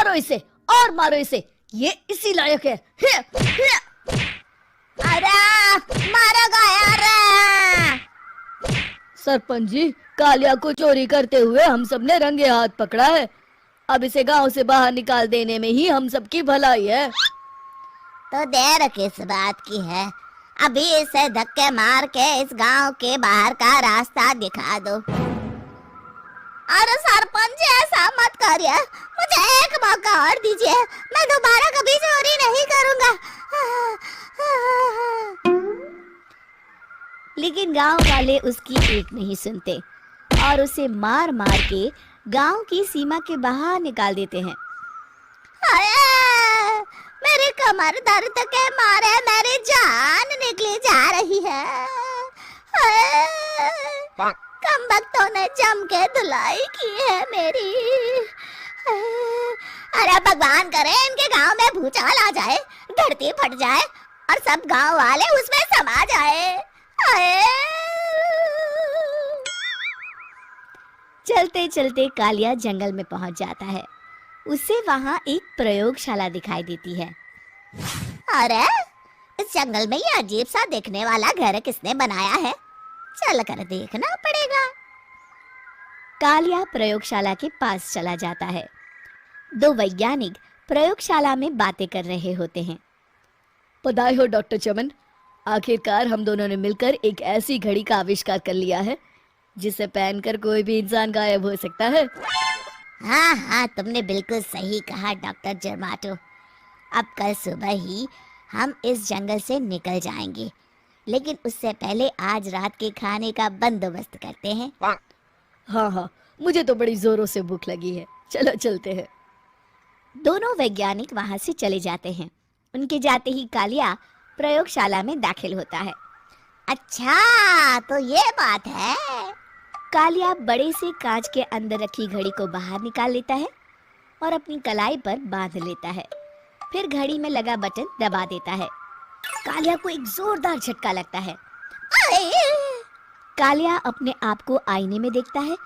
मारो इसे और मारो इसे, ये इसी लायक है। अरे मारो यार। सरपंच जी, कालिया को चोरी करते हुए हम सब ने रंगे हाथ पकड़ा है। अब इसे गांव से बाहर निकाल देने में ही हम सबकी भलाई है। तो देर किस बात की है, अभी इसे धक्के मार के इस गांव के बाहर का रास्ता दिखा दो। अरे सरपंच जी, ऐसा मत करिए, मुझे एक मौका और दीजिए, मैं दोबारा कभी चोरी नहीं करूंगा। लेकिन गांव वाले उसकी एक नहीं सुनते और उसे मार मार के गांव की सीमा के बाहर निकाल देते हैं। मेरी कमर दर्द के मारे मेरी जान निकली जा रही है। कमबख्तों ने जम के धुलाई की है मेरी। अरे भगवान करे इनके गांव में भूचाल आ जाए, धरती फट जाए और सब गांव वाले उसमें समा जाए। चलते चलते कालिया जंगल में पहुंच जाता है। उसे वहां एक प्रयोगशाला दिखाई देती है। अरे इस जंगल में ये अजीब सा दिखने वाला घर किसने बनाया है, चल कर देखना पड़ेगा। कालिया प्रयोगशाला के पास चला जाता है। दो वैज्ञानिक प्रयोगशाला में बातें कर रहे होते हैं। बधाई हो डॉक्टर चमन, आखिरकार हम दोनों ने मिलकर एक ऐसी घड़ी का आविष्कार कर लिया है जिसे पहनकर कोई भी इंसान गायब हो सकता है। हाँ, तुमने बिल्कुल सही कहा डॉक्टर जर्माटो। अब कल सुबह ही हम इस जंगल से निकल जाएंगे, लेकिन उससे पहले आज रात के खाने का बंदोबस्त करते हैं। हाँ, मुझे तो बड़ी जोरों से भूख लगी है, चलो चलते हैं। दोनों वैज्ञानिक वहां से चले जाते हैं। उनके जाते ही कालिया प्रयोगशाला में दाखिल होता है। अच्छा, तो ये बात है। कालिया बड़े से कांच के अंदर रखी घड़ी को बाहर निकाल लेता है और अपनी कलाई पर बांध लेता है। फिर घड़ी में लगा बटन दबा देता है। कालिया को एक जोरदार झटका लगता है। कालिया अपने आप को आईने में देखता है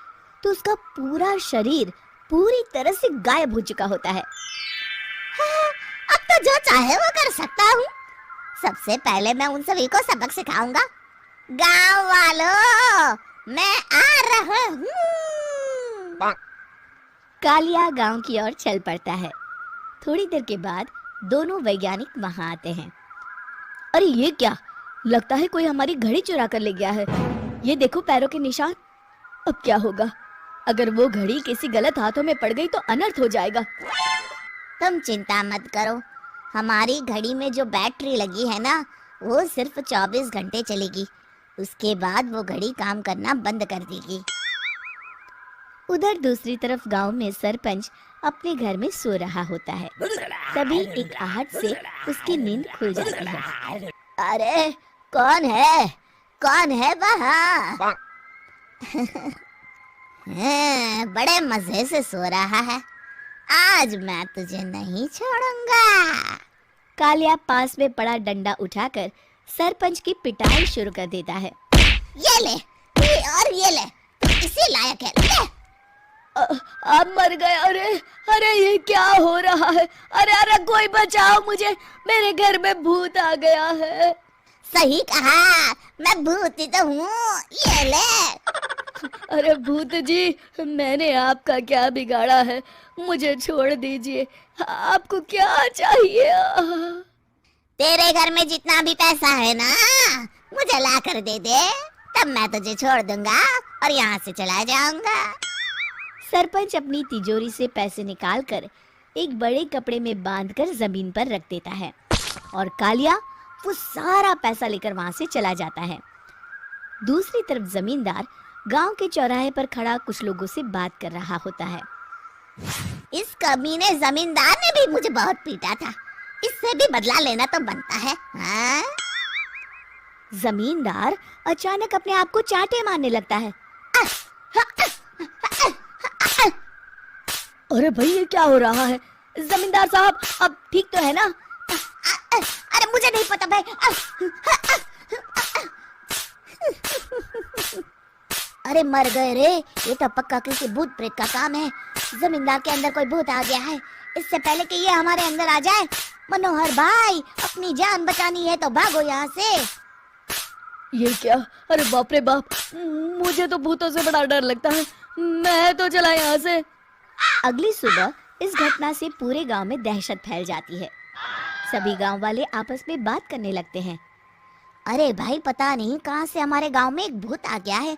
तो उसका पूरा शरीर पूरी तरह से गायब हो चुका होता है। अब तो जो चाहे वो कर सकता हूँ। सबसे पहले मैं उन सभी को सबक सिखाऊंगा। गांव वालों, मैं आ रहा हूँ। कालिया गांव की ओर चल पड़ता है। थोड़ी देर के बाद दोनों वैज्ञानिक वहां आते हैं। अरे ये क्या, लगता है कोई हमारी घड़ी चुरा कर ले गया है। ये देखो पैरों के निशान। अब क्या होगा, अगर वो घड़ी किसी गलत हाथों में पड़ गई तो अनर्थ हो जाएगा। तुम चिंता मत करो, हमारी घड़ी में जो बैटरी लगी है ना, वो सिर्फ 24 घंटे चलेगी। उसके बाद वो घड़ी काम करना बंद कर देगी। उधर दूसरी तरफ गांव में सरपंच अपने घर में सो रहा होता है। तभी एक आहट से उसकी नींद खुल जाती है। अरे कौन है वहाँ? बड़े मजे से सो रहा है, आज मैं तुझे नहीं छोड़ूंगा। कालिया पास में पड़ा डंडा उठाकर सरपंच की पिटाई शुरू कर देता है। ये ले, ये ले, इसी लायक है, ले। आप मर गए। अरे ये क्या हो रहा है? अरे कोई बचाओ मुझे, मेरे घर में भूत आ गया है। सही कहा, मैं भूत ही तो हूँ, ये ले। अरे भूत जी, मैंने आपका क्या बिगाड़ा है, मुझे छोड़ दीजिए। आपको क्या चाहिए? तेरे घर में जितना भी पैसा है ना, मुझे ला कर दे दे, तब मैं तुझे छोड़ दूंगा और यहाँ से चला जाऊंगा। सरपंच अपनी तिजोरी से पैसे निकालकर एक बड़े कपड़े में बांधकर जमीन पर रख देता है और कालिया वो सारा पैसा लेकर वहां से चला जाता है। दूसरी तरफ जमींदार गांव के चौराहे पर खड़ा कुछ लोगों से बात कर रहा होता है। इस कमीने जमींदार ने भी मुझे बहुत पीटा था, इससे भी बदला लेना तो बनता है। हाँ? जमींदार अचानक अपने आप को चांटे मारने लगता है। अरे भाई ये क्या हो रहा है? जमींदार साहब अब ठीक तो है ना? अरे मुझे नहीं पता भाई। अरे मर गए रे, ये तो पक्का किसी भूत प्रेत का काम है। जमींदार के अंदर कोई भूत आ गया है। इससे पहले कि ये हमारे अंदर आ जाए, मनोहर भाई अपनी जान बचानी है तो भागो यहाँ से। ये क्या? अरे बाप रे बाप, मुझे तो भूतों से बड़ा डर लगता है। मैं तो चला यहाँ से। अगली सुबह इस घटना से पूरे गांव में दहशत फैल जाती है। सभी गांव वाले आपस में बात करने लगते हैं। अरे भाई, पता नहीं कहाँ से हमारे गांव में एक भूत आ गया है।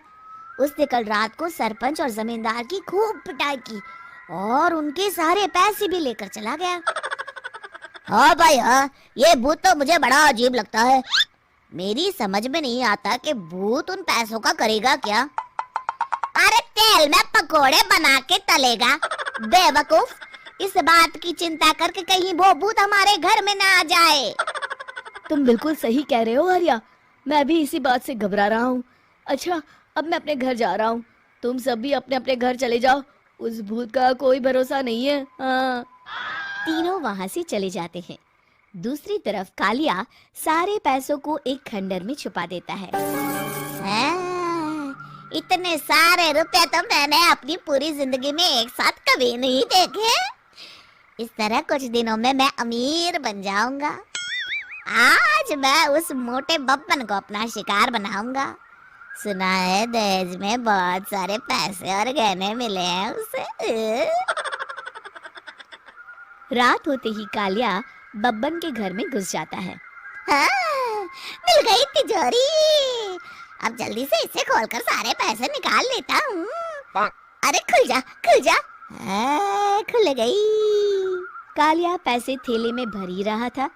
उसने कल रात को सरपंच और जमींदार की खूब पिटाई की और उनके सारे पैसे भी लेकर चला गया। हाँ भाई हाँ, ये भूत तो मुझे बड़ा अजीब लगता है। मेरी समझ में नहीं आता कि भूत उन पैसों का करेगा क्या। अरे तेल में पकोड़े बना के तलेगा बेवकूफ। इस बात की चिंता करके कहीं वो भूत हमारे घर में ना आ जाए। तुम बिल्कुल सही कह रहे हो आर्या, मैं भी इसी बात से घबरा रहा हूँ। अच्छा, अब मैं अपने घर जा रहा हूँ। तुम सब भी अपने अपने घर चले जाओ, उस भूत का कोई भरोसा नहीं है। हाँ। तीनों वहां से चले जाते हैं। दूसरी तरफ कालिया सारे पैसों को एक खंडर में छुपा देता है। इतने सारे रुपए तो मैंने अपनी पूरी जिंदगी में एक साथ कभी नहीं देखे। इस तरह कुछ दिनों में मैं अमीर बन जाऊंगा। आज मैं उस मोटे बब्बन को अपना शिकार बनाऊंगा। सुना है दहेज में बहुत सारे पैसे और गहने मिले हैं उसे। रात होते ही कालिया बब्बन के घर में घुस जाता है। हाँ, मिल गई तिजोरी। अब जल्दी से इसे खोलकर सारे पैसे निकाल लेता हूँ। अरे खुल जा खुल जा। खुल गई। कालिया पैसे थैले में भर ही रहा था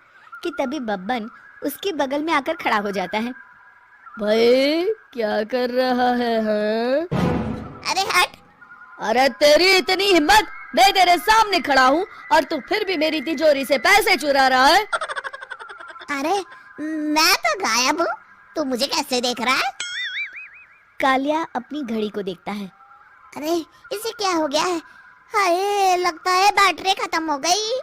कि तभी बब्बन उसके बगल में आकर खड़ा हो जाता है। भाई क्या कर रहा है? हाँ? अरे हट। अरे तेरी इतनी हिम्मत, मैं तेरे सामने खड़ा हूँ और तू फिर भी मेरी तिजोरी से पैसे चुरा रहा है। अरे मैं तो गायब हूँ, तू मुझे कैसे देख रहा है? कालिया अपनी घड़ी को देखता है। अरे इसे क्या हो गया है? हाय, लगता है बैटरी खत्म हो गई।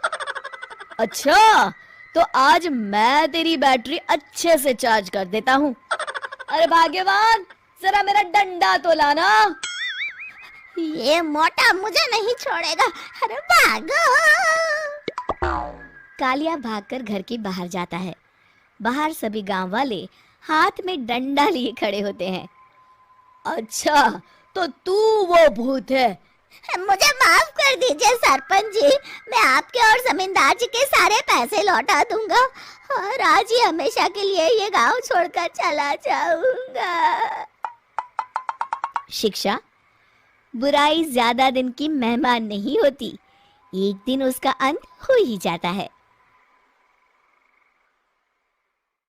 अच्छा, तो आज मैं तेरी बैटरी अच्छे से चार्ज कर देता हूँ। अरे भाग्यवान, जरा मेरा डंडा तो लाना। ये मोटा मुझे नहीं छोड़ेगा। अरे भागो। कालिया भागकर घर के बाहर जाता है। बाहर सभी गांव वाले हाथ में डंडा लिए खड़े होते हैं। अच्छा, तो तू वो भूत है? मुझे माफ कर दीजिए सरपंच जी, मैं आपके और जमींदार जी के सारे पैसे लौटा दूंगा और आज ही हमेशा के लिए ये गांव छोड़कर चला जाऊंगा। शिक्षा: बुराई ज्यादा दिन की मेहमान नहीं होती, एक दिन उसका अंत हो ही जाता है।